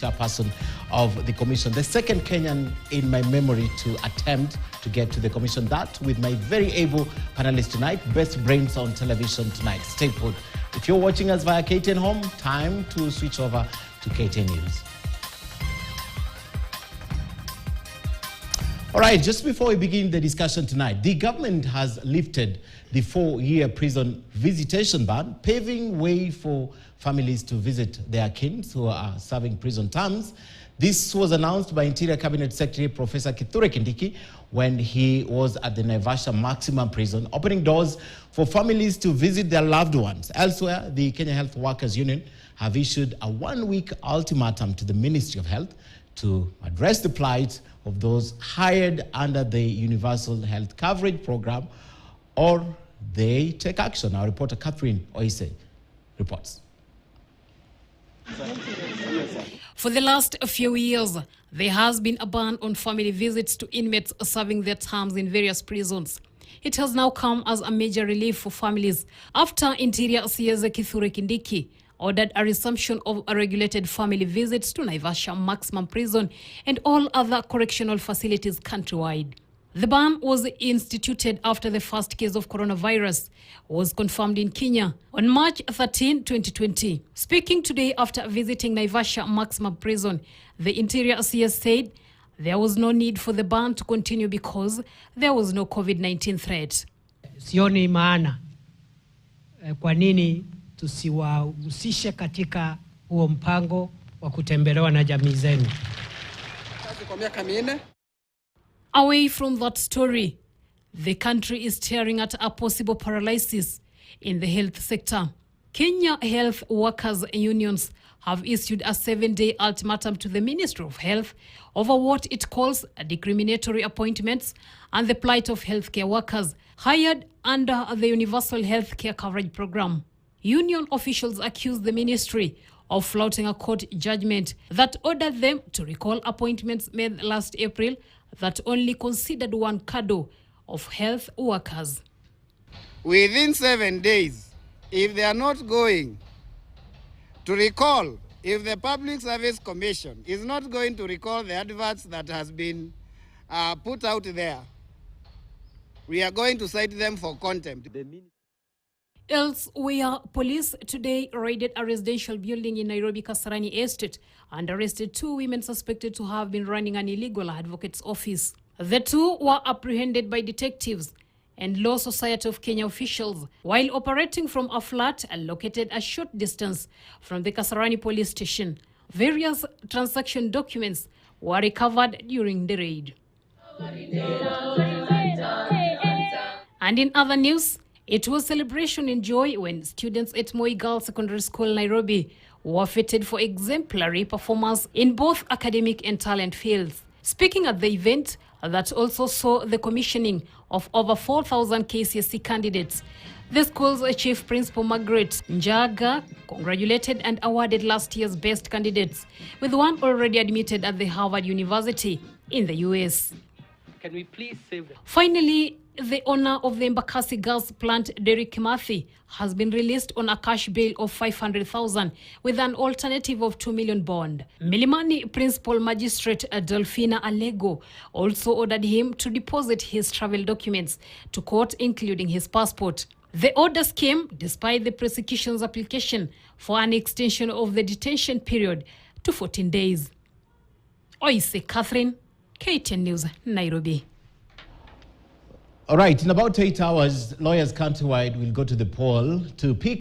chairperson of the commission, the second Kenyan in my memory to attempt to get to the commission. That with my very able panelists tonight, best brains on television tonight. Stay put. If you're watching us via KTN Home, time to switch over to KTN News. All right, just before we begin the discussion tonight, the government has lifted the 4-year prison visitation ban, paving way for families to visit their kin who are serving prison terms. This was announced by Interior Cabinet Secretary Professor Kithure Kindiki when he was at the Naivasha Maximum Prison, opening doors for families to visit their loved ones. Elsewhere, the Kenya Health Workers Union have issued a 1-week ultimatum to the Ministry of Health to address the plight of those hired under the Universal Health Coverage Program, or they take action. Our reporter Catherine Oise reports. For the last few years, there has been a ban on family visits to inmates serving their terms in various prisons. It has now come as a major relief for families after Interior CS Kithure Kindiki ordered a resumption of regulated family visits to Naivasha Maximum Prison and all other correctional facilities countrywide. The ban was instituted after the first case of coronavirus was confirmed in Kenya on March 13, 2020. Speaking today after visiting Naivasha Maximum Prison, the Interior CS said there was no need for the ban to continue because there was no COVID-19 threat. Sioni maana kwa nini tusiwahusishe katika huo mpango wa kutembelewa na jamii zenu. Away from that story, the country is staring at a possible paralysis in the health sector. Kenya Health Workers Unions have issued a 7-day ultimatum to the Ministry of Health over what it calls discriminatory appointments and the plight of healthcare workers hired under the Universal Healthcare Coverage Program. Union officials accuse the ministry of flouting a court judgment that ordered them to recall appointments made last April that only considered one cadre of health workers. Within 7 days, if they are not going to recall, if the Public Service Commission is not going to recall the adverts that has been put out there, we are going to cite them for contempt. Elsewhere, police today raided a residential building in Nairobi Kasarani Estate and arrested 2 women suspected to have been running an illegal advocate's office. The 2 were apprehended by detectives and Law Society of Kenya officials while operating from a flat located a short distance from the Kasarani police station. Various transaction documents were recovered during the raid. And in other news, it was celebration and joy when students at Moi Girls Secondary School, Nairobi, were fitted for exemplary performance in both academic and talent fields. Speaking at the event that also saw the commissioning of over 4,000 KCSE candidates, the school's chief principal, Margaret Njaga, congratulated and awarded last year's best candidates, with one already admitted at the Harvard University in the US. Can we please save them? Finally, the owner of the Embakasi gas plant, Derek Kimathi, has been released on a cash bail of 500,000 with an alternative of 2 million bond. Milimani Principal Magistrate Delphina Alego also ordered him to deposit his travel documents to court, including his passport. The orders came despite the prosecution's application for an extension of the detention period to 14 days. Oise Catherine, KTN News, Nairobi. All right, in about 8 hours, lawyers countrywide will go to the poll to pick